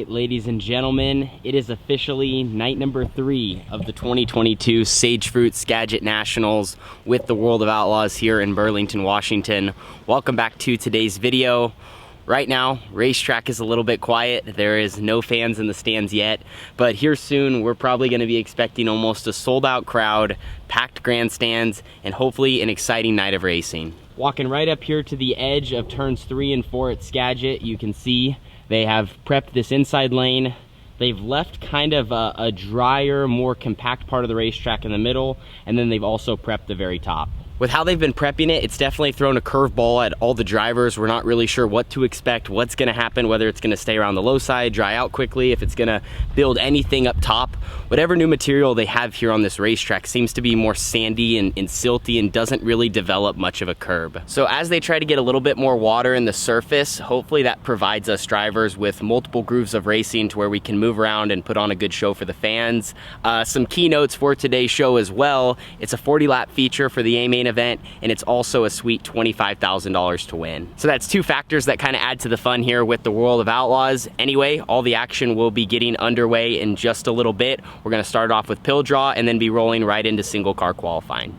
right, ladies and gentlemen, it is officially night number 3 of the 2022 Sage Fruit Skagit Nationals with the World of Outlaws here in Burlington, Washington. Welcome back to today's video. Right now, racetrack is a little bit quiet. There is no fans in the stands yet, but here soon we're probably going to be expecting almost a sold-out crowd, packed grandstands, and hopefully an exciting night of racing. Walking right up here to the edge of turns 3 and 4 at Skagit, you can see they have prepped this inside lane. They've left kind of a drier, more compact part of the racetrack in the middle, and then they've also prepped the very top. With how they've been prepping it, it's definitely thrown a curveball at all the drivers. We're not really sure what to expect, what's gonna happen, whether it's gonna stay around the low side, dry out quickly, if it's gonna build anything up top. Whatever new material they have here on this racetrack seems to be more sandy and silty and doesn't really develop much of a curb. So as they try to get a little bit more water in the surface, hopefully that provides us drivers with multiple grooves of racing to where we can move around and put on a good show for the fans. Some keynotes for today's show as well. It's a 40-lap feature for the A-Main event, and it's also a sweet $25,000 to win. So that's two factors that kind of add to the fun here with the World of Outlaws. Anyway, all the action will be getting underway in just a little bit. We're gonna start off with pill draw and then be rolling right into single car qualifying.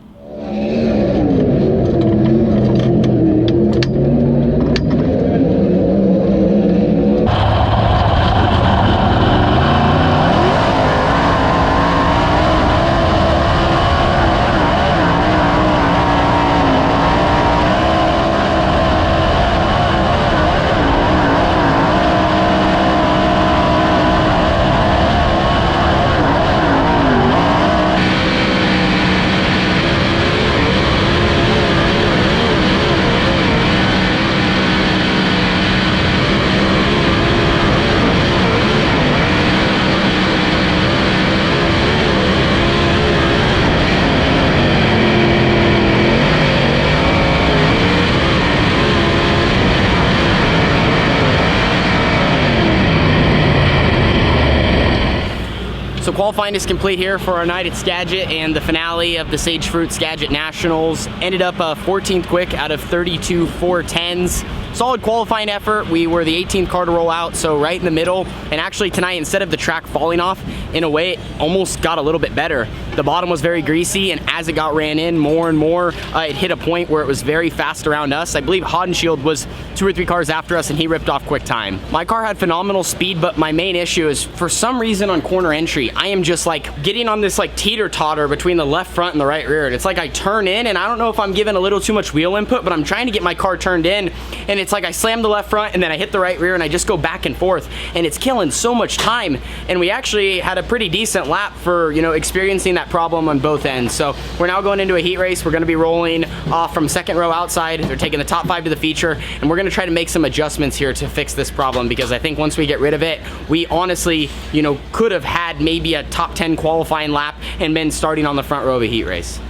So qualifying is complete here for our night at Skagit and the finale of the Sage Fruit Skagit Nationals. Ended up 14th quick out of 32 410s. Solid qualifying effort. We were the 18th car to roll out, so right in the middle. And actually tonight, instead of the track falling off, in a way, it almost got a little bit better. The bottom was very greasy, and as it got ran in more and more, it hit a point where it was very fast around us. I believe Hodenshield was 2 or 3 cars after us, and he ripped off quick time. My car had phenomenal speed, but my main issue is, for some reason on corner entry, I am just like getting on this like teeter-totter between the left front and the right rear. And it's like I turn in, and I don't know if I'm giving a little too much wheel input, but I'm trying to get my car turned in, and it's like I slam the left front, and then I hit the right rear, and I just go back and forth, and it's killing so much time. And we actually had a pretty decent lap for, you know, experiencing that problem on both ends. So we're now going into a heat race. We're going to be rolling off from second row outside. They're taking the top 5 to the feature, and we're going to try to make some adjustments here to fix this problem, because I think once we get rid of it, we honestly, you know, could have had maybe a top 10 qualifying lap and been starting on the front row of a heat race.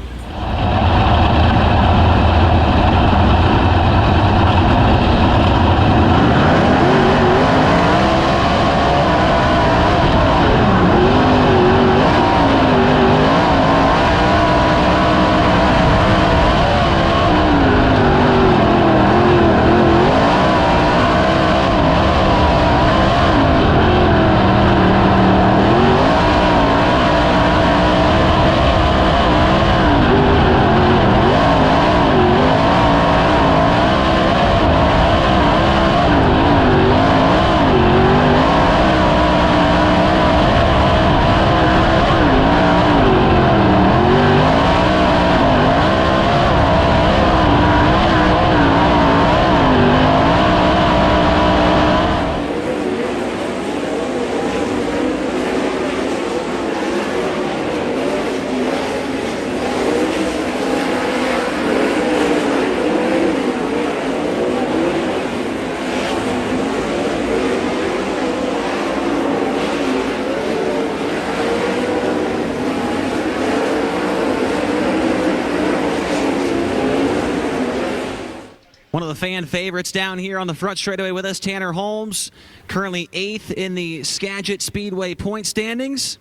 One of the fan favorites down here on the front straightaway with us, Tanner Holmes, currently 8th in the Skagit Speedway point standings.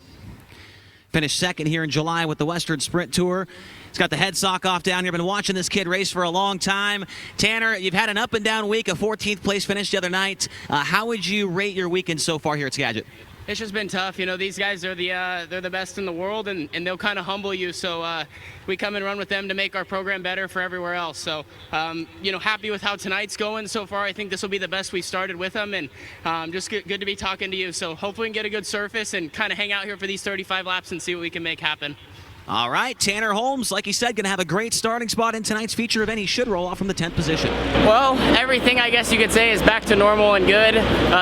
Finished second here in July with the Western Sprint Tour. He's got the head sock off down here. Been watching this kid race for a long time. Tanner, you've had an up and down week, a 14th place finish the other night. How would you rate your weekend so far here at Skagit? It's just been tough. You know, these guys are they're the best in the world, and they'll kind of humble you. So we come and run with them to make our program better for everywhere else. So, you know, happy with how tonight's going so far. I think this will be the best we started with them, and just good to be talking to you. So hopefully we can get a good surface and kind of hang out here for these 35 laps and see what we can make happen. All right, Tanner Holmes, like he said, going to have a great starting spot in tonight's feature event. He should roll off from the 10th position. Well, everything I guess you could say is back to normal and good.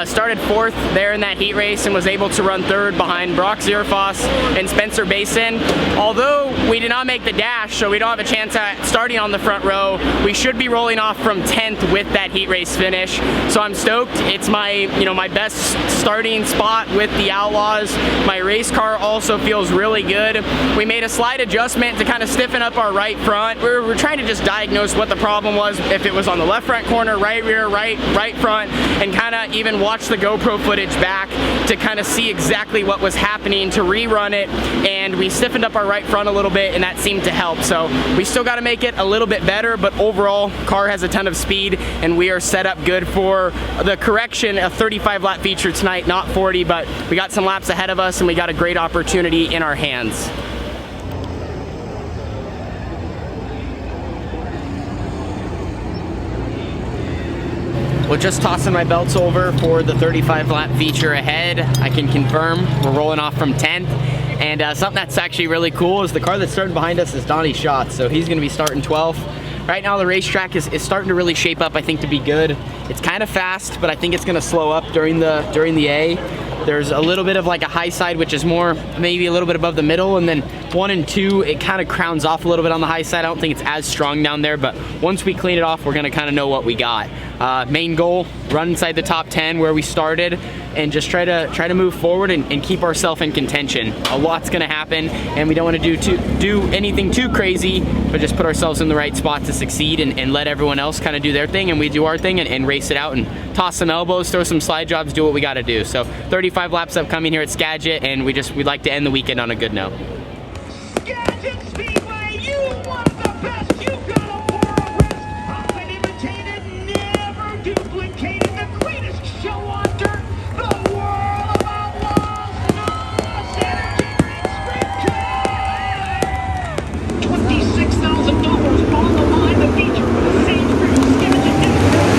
Started 4th there in that heat race and was able to run 3rd behind Brock Zierfoss and Spencer Basin. Although we did not make the dash, so we don't have a chance at starting on the front row, we should be rolling off from 10th with that heat race finish. So I'm stoked. It's my best starting spot with the Outlaws. My race car also feels really good. We made a slight adjustment to kind of stiffen up our right front. We're trying to just diagnose what the problem was, if it was on the left front corner, right rear, right front, and kind of even watch the GoPro footage back to kind of see exactly what was happening, to rerun it, and we stiffened up our right front a little bit, and that seemed to help. So we still got to make it a little bit better, but overall, car has a ton of speed, and we are set up good for the correction, a 35 lap feature tonight, not 40, but we got some laps ahead of us, and we got a great opportunity in our hands. Well, just tossing my belts over for the 35 lap feature ahead. I can confirm we're rolling off from 10th. And something that's actually really cool is the car that's starting behind us is Donnie Schatz. So he's gonna be starting 12th. Right now the racetrack is starting to really shape up, I think, to be good. It's kind of fast, but I think it's gonna slow up during the A. There's a little bit of like a high side, which is more maybe a little bit above the middle, and then 1 and 2, it kind of crowns off a little bit on the high side. I don't think it's as strong down there, but once we clean it off, we're gonna kind of know what we got. Main goal, run inside the top 10 where we started, and just try to move forward and keep ourselves in contention. A lot's gonna happen, and we don't want to do anything too crazy, but just put ourselves in the right spot to succeed and let everyone else kind of do their thing, and we do our thing and race it out and toss some elbows, throw some slide jobs, do what we got to do. So 35 laps upcoming here at Skagit, and we'd like to end the weekend on a good note. Skagit Speedway, you one of the best. You got a moral rest. Often imitated, never duplicated. The greatest show on dirt. The World of Outlaws. Nos Energy Sprint Car. $26,000 on the line. The feature for the Sage Fruit Skagit Nationals.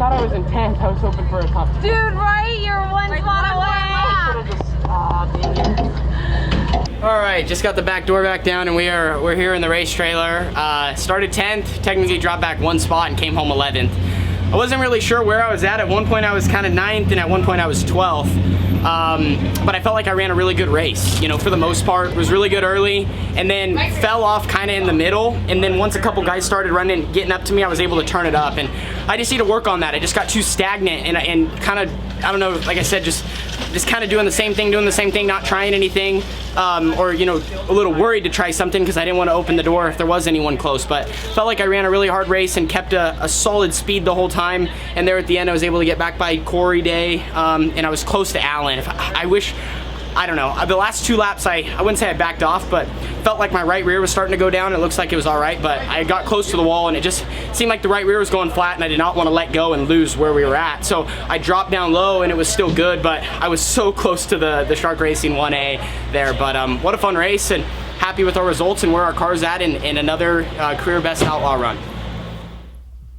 thought I was in 10th. I was hoping for a top 10. Dude, right? You're one spot away. All right, just got the back door back down, and we're here in the race trailer. Started 10th, technically dropped back one spot and came home 11th. I wasn't really sure where I was at. At one point I was kind of 9th, and at one point I was 12th. But I felt like I ran a really good race, you know, for the most part. It was really good early, and then fell off kind of in the middle, and then once a couple guys started running, getting up to me, I was able to turn it up, and I just need to work on that. I just got too stagnant, and kind of, I don't know, like I said, just kind of doing the same thing, not trying anything, or, you know, a little worried to try something because I didn't want to open the door if there was anyone close. But felt like I ran a really hard race and kept a solid speed the whole time, and there at the end I was able to get back by PayDay, and I was close to Allen. I wish, I don't know, the last 2 laps I wouldn't say I backed off, but felt like my right rear was starting to go down. It looks like it was all right, but I got close to the wall, and it just seemed like the right rear was going flat, and I did not want to let go and lose where we were at. So I dropped down low, and it was still good, but I was so close to the Shark Racing 1A there. But what a fun race, and happy with our results and where our car's at in another career best outlaw run.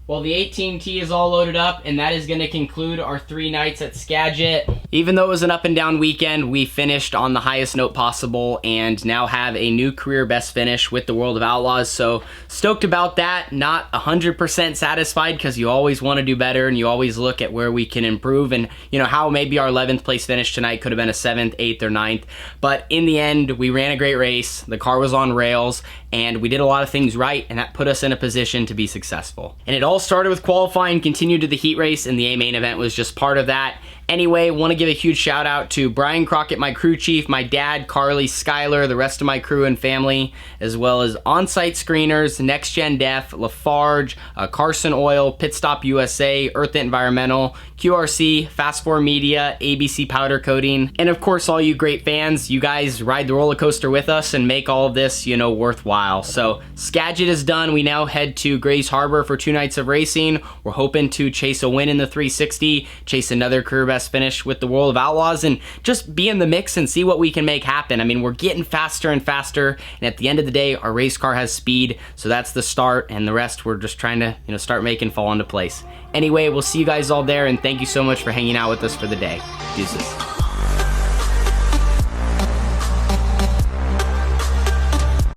Well, the 18T is all loaded up, and that is going to conclude our 3 nights at Skagit. Even though it was an up and down weekend, we finished on the highest note possible and now have a new career best finish with the World of Outlaws. So stoked about that. Not 100% satisfied, because you always want to do better and you always look at where we can improve, and you know how maybe our 11th place finish tonight could have been a 7th, 8th, or 9th. But in the end, we ran a great race. The car was on rails, and we did a lot of things right, and that put us in a position to be successful. And it all started with qualifying, continued to the heat race, and the A main event was just part of that. Anyway, want to give a huge shout out to Brian Crockett, my crew chief, my dad, Carly, Skyler, the rest of my crew and family, as well as On-Site Screeners, Next Gen Def, Lafarge, Carson Oil, Pit Stop USA, Earth Environmental, QRC, Fast 4 Media, ABC Powder Coating, and of course all you great fans. You guys ride the roller coaster with us and make all of this, you know, worthwhile. So Skagit is done. We now head to Grays Harbor for 2 nights of racing. We're hoping to chase a win in the 360, chase another career best finish with the World of Outlaws, and just be in the mix and see what we can make happen. I mean, we're getting faster and faster, and at the end of the day, our race car has speed, so that's the start, and the rest we're just trying to, you know, start making fall into place. Anyway, we'll see you guys all there, and thank you so much for hanging out with us for the day. Deuces.